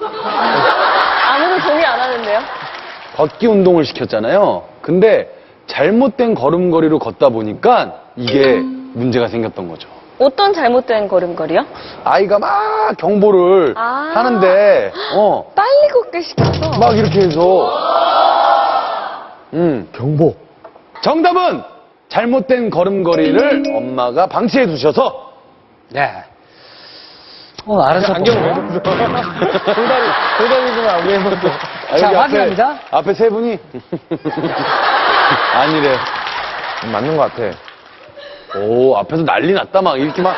아무도 동의 안 하는데요? 걷기 운동을 시켰잖아요. 근데 잘못된 걸음걸이로 걷다 보니까 이게 문제가 생겼던 거죠. 어떤 잘못된 걸음걸이요? 아이가 막 경보를 아. 하는데, 빨리 걷게 시켰어. 막 이렇게 해서, 경보. 정답은 잘못된 걸음걸이를 엄마가 방치해 두셔서, 네. 알아서 안경을 정답이구나, 우리 멤버도. 자, 확인합니다. 앞에 세 분이 아니래. 맞는 것 같아. 오, 앞에서 난리 났다, 막, 이렇게 막,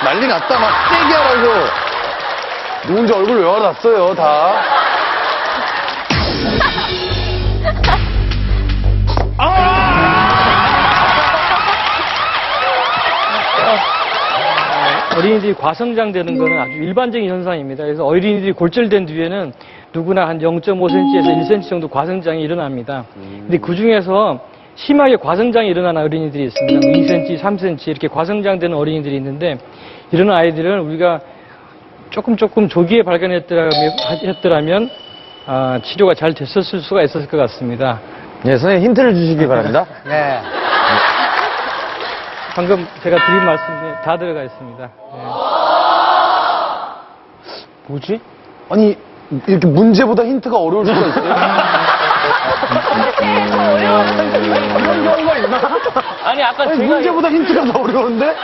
난리 났다, 막, 세게 하라고. 누군지 얼굴 외워놨어요, 다. 어린이들이 과성장되는 것은 아주 일반적인 현상입니다. 그래서 어린이들이 골절된 뒤에는 누구나 한 0.5cm에서 1cm 정도 과성장이 일어납니다. 근데 그 중에서 심하게 과성장이 일어나는 어린이들이 있습니다. 2cm, 3cm 이렇게 과성장되는 어린이들이 있는데 이런 아이들은 우리가 조금 조기에 발견했더라면 치료가 잘 됐었을 수가 있었을 것 같습니다. 네, 선생님 힌트를 주시기 바랍니다. 네. 방금 제가 드린 말씀에 다 들어가 있습니다. 네. 뭐지? 아니, 이렇게 문제보다 힌트가 어려울 수가 있어요? 아니 아까 아니, 문제보다 힌트가 더 어려운데?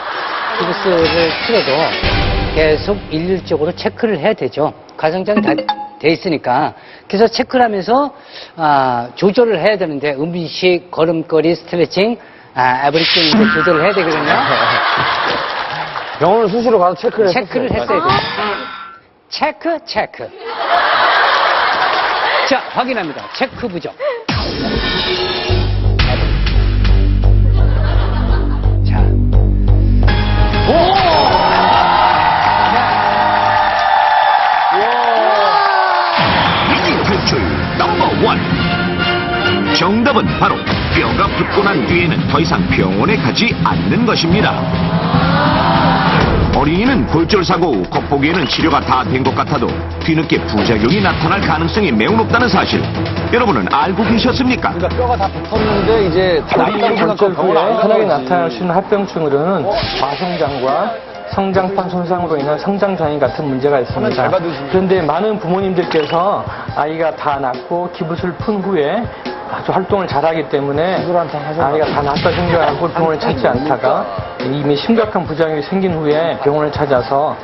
기부스를 틀어도 계속 일률적으로 체크를 해야 되죠. 과성장이 다 돼 있으니까. 그래서 체크를 하면서 조절을 해야 되는데 음식, 걸음걸이, 스트레칭, 에브리띵 이제 조절을 해야 되거든요. 병원을 수시로 가서 체크를 했어야 돼요. 체크. 자, 확인합니다. 체크 부정. 자. 위기 탈출 넘버 1. 정답은 바로 뼈가 붙고 난 뒤에는 더 이상 병원에 가지 않는 것입니다. 어린이는 골절 사고 후 겉보기에는 치료가 다 된 것 같아도 뒤늦게 부작용이 나타날 가능성이 매우 높다는 사실 여러분은 알고 계셨습니까? 그러니까 뼈가 다 붙었는데, 이제 다리 골절 병원 안 후에 흔하게 가는 거지. 나타날 수 있는 합병증으로는 과성장과 성장판 손상으로 인한 성장장애 같은 문제가 있습니다. 잘 받으시네. 그런데 많은 부모님들께서 아이가 다 낳고 기부스를 푼 후에 아주 활동을 잘하기 때문에 아이가 다 낳았다 생각하고 병원을 찾지 않다가 이미 심각한 부작용이 생긴 후에 병원을 찾아서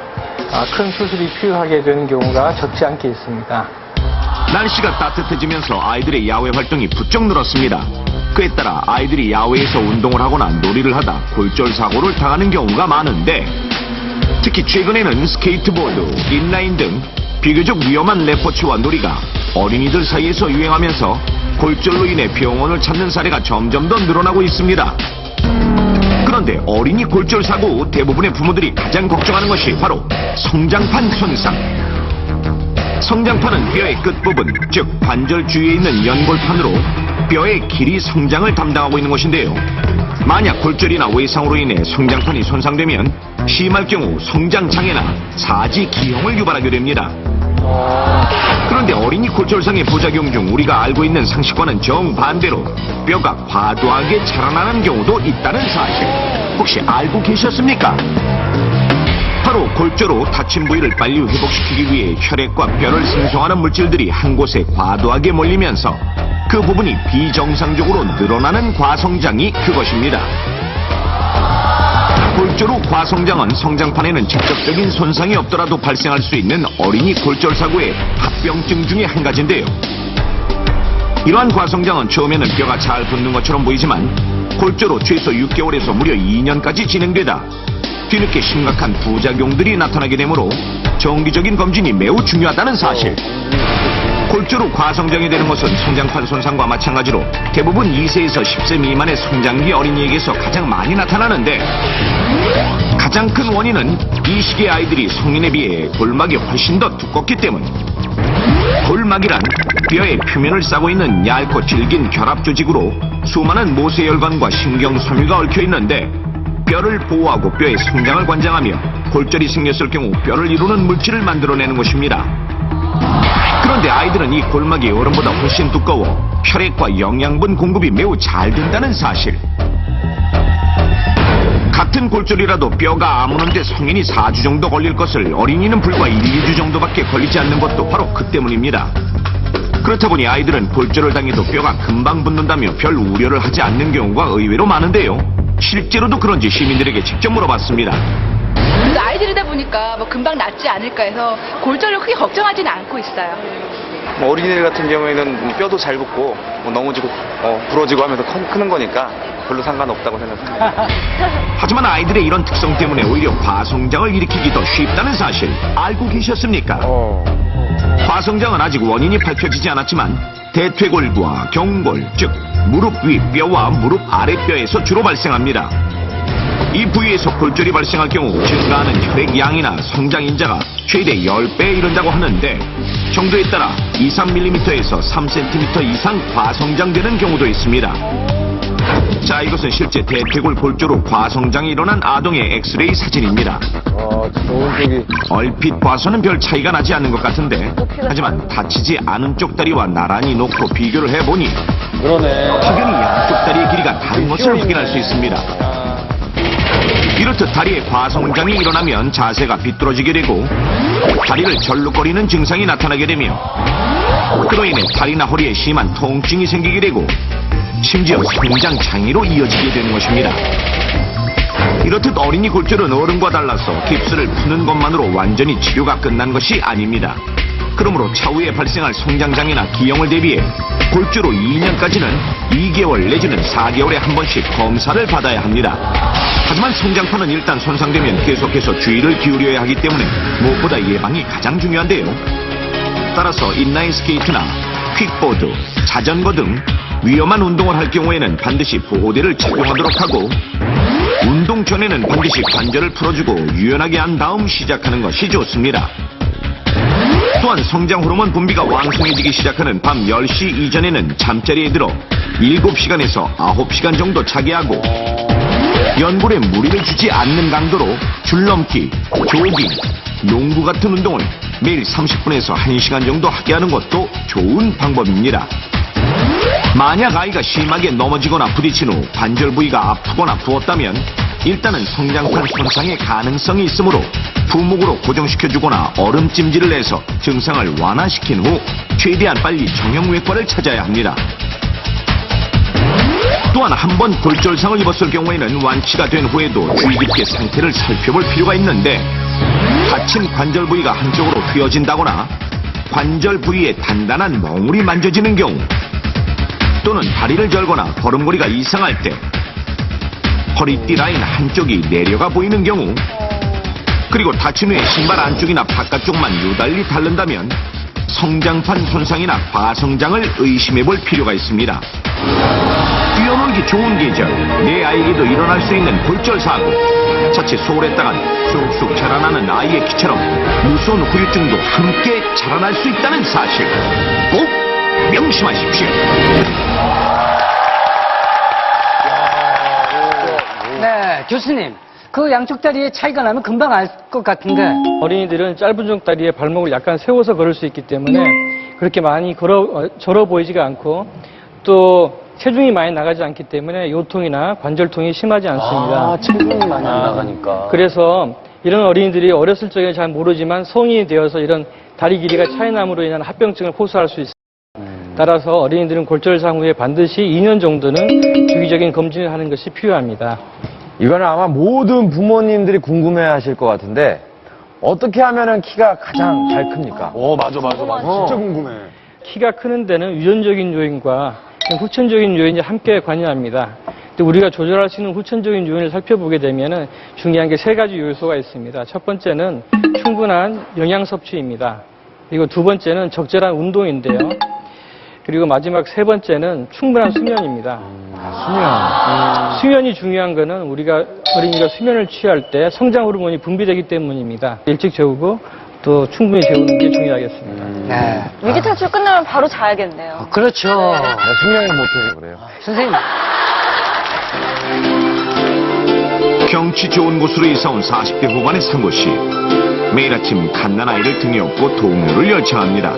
큰 수술이 필요하게 되는 경우가 적지 않게 있습니다. 날씨가 따뜻해지면서 아이들의 야외 활동이 부쩍 늘었습니다. 그에 따라 아이들이 야외에서 운동을 하거나 놀이를 하다 골절 사고를 당하는 경우가 많은데 특히 최근에는 스케이트보드, 인라인 등 비교적 위험한 레포츠와 놀이가 어린이들 사이에서 유행하면서 골절로 인해 병원을 찾는 사례가 점점 더 늘어나고 있습니다. 그런데 어린이 골절 사고 후 대부분의 부모들이 가장 걱정하는 것이 바로 성장판 손상. 성장판은 뼈의 끝부분, 즉 관절 주위에 있는 연골판으로 뼈의 길이 성장을 담당하고 있는 것인데요. 만약 골절이나 외상으로 인해 성장판이 손상되면 심할 경우 성장장애나 사지 기형을 유발하게 됩니다. 그런데 어린이 골절상의 부작용 중 우리가 알고 있는 상식과는 정반대로 뼈가 과도하게 자라나는 경우도 있다는 사실 혹시 알고 계셨습니까? 바로 골절 후 다친 부위를 빨리 회복시키기 위해 혈액과 뼈를 생성하는 물질들이 한 곳에 과도하게 몰리면서 그 부분이 비정상적으로 늘어나는 과성장이 그것입니다. 골절 후 과성장은 성장판에는 직접적인 손상이 없더라도 발생할 수 있는 어린이 골절 사고의 합병증 중에 한 가지인데요. 이러한 과성장은 처음에는 뼈가 잘 붙는 것처럼 보이지만 골절 후 최소 6개월에서 무려 2년까지 진행되다 뒤늦게 심각한 부작용들이 나타나게 되므로 정기적인 검진이 매우 중요하다는 사실. 골절 후 과성장이 되는 것은 성장판 손상과 마찬가지로 대부분 2세에서 10세 미만의 성장기 어린이에게서 가장 많이 나타나는데 가장 큰 원인은 이 시기의 아이들이 성인에 비해 골막이 훨씬 더 두껍기 때문. 골막이란 뼈의 표면을 싸고 있는 얇고 질긴 결합 조직으로 수많은 모세혈관과 신경섬유가 얽혀 있는데 뼈를 보호하고 뼈의 성장을 관장하며 골절이 생겼을 경우 뼈를 이루는 물질을 만들어내는 것입니다. 아이들은 이 골막이 어른보다 훨씬 두꺼워 혈액과 영양분 공급이 매우 잘 된다는 사실. 같은 골절이라도 뼈가 아무는데 성인이 4주 정도 걸릴 것을 어린이는 불과 1, 2주 정도밖에 걸리지 않는 것도 바로 그 때문입니다. 그렇다 보니 아이들은 골절을 당해도 뼈가 금방 붙는다며 별 우려를 하지 않는 경우가 의외로 많은데요. 실제로도 그런지 시민들에게 직접 물어봤습니다. 그래서 아이들이다 보니까 뭐 금방 낫지 않을까 해서 골절을 크게 걱정하지는 않고 있어요. 뭐 어린이들 같은 경우에는 뭐 뼈도 잘 붙고 뭐 넘어지고 부러지고 하면서 크는 거니까 별로 상관없다고 생각합니다. 하지만 아이들의 이런 특성 때문에 오히려 과성장을 일으키기 더 쉽다는 사실 알고 계셨습니까? 과성장은 아직 원인이 밝혀지지 않았지만 대퇴골과 경골, 즉 무릎 위 뼈와 무릎 아래 뼈에서 주로 발생합니다. 이 부위에서 골절이 발생할 경우 증가하는 혈액 양이나 성장 인자가 최대 10배에 이른다고 하는데 정도에 따라 2, 3mm에서 3cm 이상 과성장되는 경우도 있습니다. 자, 이것은 실제 대퇴골 골절로 과성장이 일어난 아동의 엑스레이 사진입니다. 좋은 쪽이. 얼핏 봐서는 별 차이가 나지 않는 것 같은데 하지만 다치지 않은 쪽 다리와 나란히 놓고 비교를 해보니 그러네. 확연히 양쪽 다리의 길이가 다른 것을 확인할 수 있습니다. 이렇듯 다리에 과성장이 일어나면 자세가 비뚤어지게 되고 다리를 절룩거리는 증상이 나타나게 되며 그로 인해 다리나 허리에 심한 통증이 생기게 되고 심지어 성장 장애로 이어지게 되는 것입니다. 이렇듯 어린이 골절은 어른과 달라서 깁스를 푸는 것만으로 완전히 치료가 끝난 것이 아닙니다. 그러므로 차후에 발생할 성장장애나 기형을 대비해 골절 후 2년까지는 2개월 내지는 4개월에 한 번씩 검사를 받아야 합니다. 하지만 성장판은 일단 손상되면 계속해서 주의를 기울여야 하기 때문에 무엇보다 예방이 가장 중요한데요. 따라서 인라인 스케이트나 퀵보드, 자전거 등 위험한 운동을 할 경우에는 반드시 보호대를 착용하도록 하고 운동 전에는 반드시 관절을 풀어주고 유연하게 한 다음 시작하는 것이 좋습니다. 또한 성장 호르몬 분비가 왕성해지기 시작하는 밤 10시 이전에는 잠자리에 들어 7시간에서 9시간 정도 자게 하고 연골에 무리를 주지 않는 강도로 줄넘기, 조깅, 농구 같은 운동을 매일 30분에서 1시간 정도 하게 하는 것도 좋은 방법입니다. 만약 아이가 심하게 넘어지거나 부딪힌 후 관절 부위가 아프거나 부었다면 일단은 성장판 손상의 가능성이 있으므로 부목으로 고정시켜주거나 얼음찜질을 해서 증상을 완화시킨 후 최대한 빨리 정형외과를 찾아야 합니다. 또한 한 번 골절상을 입었을 경우에는 완치가 된 후에도 주의 깊게 상태를 살펴볼 필요가 있는데 다친 관절 부위가 한쪽으로 휘어진다거나 관절 부위에 단단한 멍울이 만져지는 경우 또는 다리를 절거나 걸음걸이가 이상할 때 허리띠 라인 한쪽이 내려가 보이는 경우 그리고 다친 후에 신발 안쪽이나 바깥쪽만 유달리 닳는다면 성장판 손상이나 과성장을 의심해 볼 필요가 있습니다. 뛰어놀기 좋은 계절, 내 아이에게도 일어날 수 있는 골절 사고, 자칫 소홀했다간 쑥쑥 자라나는 아이의 키처럼 무서운 후유증도 함께 자라날 수 있다는 사실 꼭 명심하십시오. 네, 교수님. 그 양쪽 다리에 차이가 나면 금방 알 것 같은데. 어린이들은 짧은 종다리에 발목을 약간 세워서 걸을 수 있기 때문에 그렇게 많이 절어 보이지가 않고 또 체중이 많이 나가지 않기 때문에 요통이나 관절통이 심하지 않습니다. 체중이 많이 안 나가니까. 그래서 이런 어린이들이 어렸을 적에 잘 모르지만 성인이 되어서 이런 다리 길이가 차이남으로 인한 합병증을 호소할 수 있습니다. 따라서 어린이들은 골절상 후에 반드시 2년 정도는 주기적인 검진을 하는 것이 필요합니다. 이거는 아마 모든 부모님들이 궁금해 하실 것 같은데, 어떻게 하면은 키가 가장 잘 큽니까? 맞아. 진짜 궁금해. 키가 크는 데는 유전적인 요인과 후천적인 요인이 함께 관여합니다. 근데 우리가 조절할 수 있는 후천적인 요인을 살펴보게 되면은 중요한 게 3가지 요소가 있습니다. 첫 번째는 충분한 영양 섭취입니다. 그리고 두 번째는 적절한 운동인데요. 그리고 마지막 3번째는 충분한 수면입니다. 수면이 중요한 거는 어린이가 수면을 취할 때 성장 호르몬이 분비되기 때문입니다. 일찍 재우고 또 충분히 재우는 게 중요하겠습니다. 네. 위기 탈출 끝나면 바로 자야겠네요. 그렇죠. 수명을 못해서 그래요. 선생님. 경치 좋은 곳으로 이사온 40대 후반의 상고 씨. 매일 아침 갓난 아이를 등에 업고 동료를 열창합니다.